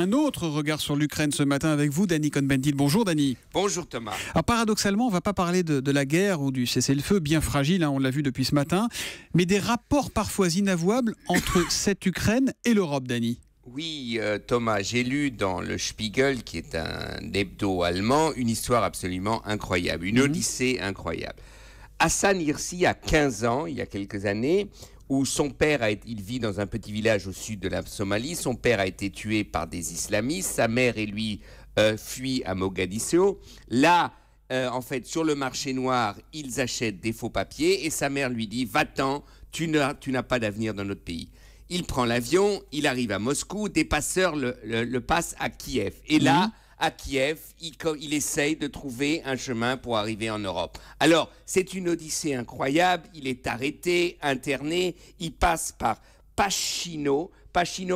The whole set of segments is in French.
Un autre regard sur l'Ukraine ce matin avec vous, Danny Cohn-Bendit. Bonjour Danny. Bonjour Thomas. Alors paradoxalement, on ne va pas parler de la guerre ou du cessez-le-feu bien fragile, on l'a vu depuis ce matin, mais des rapports parfois inavouables entre cette Ukraine et l'Europe, Danny. Oui, Thomas, j'ai lu dans le Spiegel, qui est un hebdo allemand, une histoire absolument incroyable, une odyssée incroyable. Hassan Hirsi a 15 ans, il y a quelques années, où son père, il vit dans un petit village au sud de la Somalie, son père a été tué par des islamistes, sa mère et lui fuient à Mogadiscio. Là, en fait, sur le marché noir, ils achètent des faux papiers et sa mère lui dit « Va-t'en, tu n'as pas d'avenir dans notre pays ». Il prend l'avion, il arrive à Moscou, des passeurs le passent à Kiev. Et là, à Kiev, il essaye de trouver un chemin pour arriver en Europe. Alors, c'est une odyssée incroyable, il est arrêté, interné, il passe par Pachino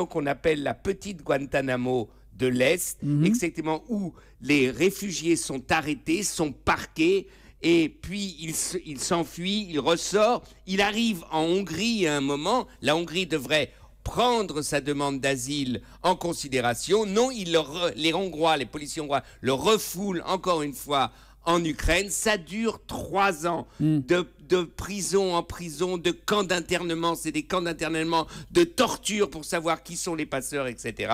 qu'on appelle la petite Guantanamo de l'Est, exactement où les réfugiés sont arrêtés, sont parqués, et puis il s'enfuit, il ressort, il arrive en Hongrie à un moment, la Hongrie devrait prendre sa demande d'asile en considération. Non, les Hongrois, les policiers hongrois le refoulent encore une fois en Ukraine. Ça dure 3 ans de prison en prison, de camps d'internement, c'est des camps d'internement, de torture pour savoir qui sont les passeurs, etc.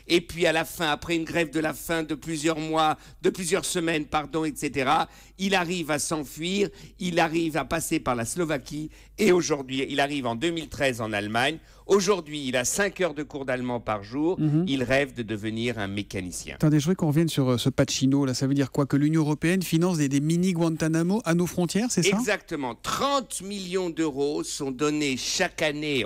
Et puis à la fin, après une grève de la faim de plusieurs mois, de plusieurs semaines, etc., il arrive à s'enfuir, il arrive à passer par la Slovaquie et aujourd'hui, il arrive en 2013 en Allemagne. Aujourd'hui, il a 5 heures de cours d'allemand par jour. Il rêve de devenir un mécanicien. Attendez, je voudrais qu'on revienne sur ce Pachino. Là, ça veut dire quoi? Que l'Union européenne finance des mini-Guantanamo à nos frontières, c'est ça? Exactement. 30 millions d'euros sont donnés chaque année,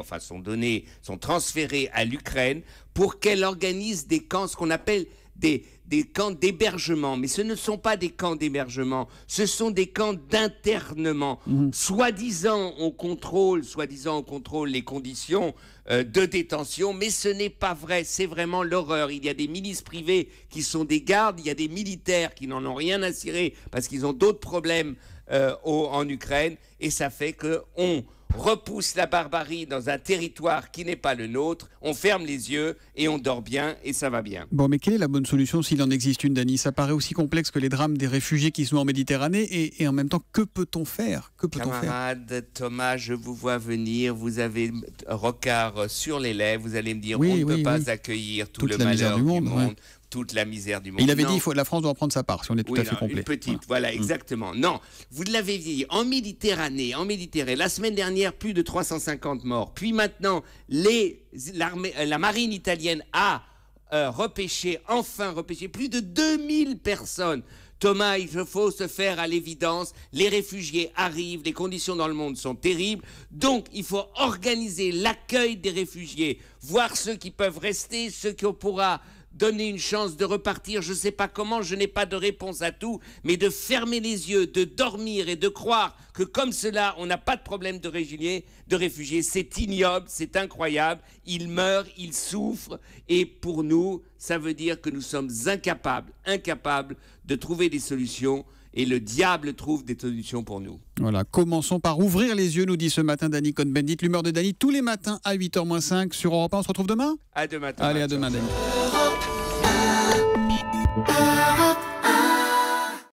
sont transférés à l'Ukraine pour qu'elle organise des camps, ce qu'on appelle des camps d'hébergement. Mais ce ne sont pas des camps d'hébergement, ce sont des camps d'internement. Soi-disant, on contrôle les conditions de détention, mais ce n'est pas vrai, c'est vraiment l'horreur. Il y a des milices privées qui sont des gardes, il y a des militaires qui n'en ont rien à cirer parce qu'ils ont d'autres problèmes en Ukraine, et ça fait qu'on repousse la barbarie dans un territoire qui n'est pas le nôtre, on ferme les yeux et on dort bien et ça va bien. Bon, mais quelle est la bonne solution s'il en existe une, Danny? Ça paraît aussi complexe que les drames des réfugiés qui sont en Méditerranée et en même temps, que peut-on faire? Camarade Thomas, je vous vois venir, vous avez Rocard sur les lèvres, vous allez me dire on ne peut pas accueillir tout le malheur du monde. Toute la misère du monde. Il avait dit que la France doit prendre sa part, si on est tout à fait complet. Une petite, voilà, exactement. Non, vous l'avez dit, en Méditerranée, la semaine dernière, plus de 350 morts. Puis maintenant, la marine italienne a enfin repêché plus de 2000 personnes. Thomas, il faut se faire à l'évidence, les réfugiés arrivent, les conditions dans le monde sont terribles, donc il faut organiser l'accueil des réfugiés, voir ceux qui peuvent rester, ceux qu'on pourra donner une chance de repartir, je ne sais pas comment, je n'ai pas de réponse à tout, mais de fermer les yeux, de dormir et de croire que comme cela, on n'a pas de problème de réfugiés, c'est ignoble, c'est incroyable, ils meurent, ils souffrent, et pour nous, ça veut dire que nous sommes incapables de trouver des solutions, et le diable trouve des solutions pour nous. Voilà, commençons par ouvrir les yeux, nous dit ce matin Danny Cohn-Bendit. L'humeur de Danny tous les matins à 8h-5 sur Europe 1. On se retrouve demain? À demain. Allez, à demain, Danny.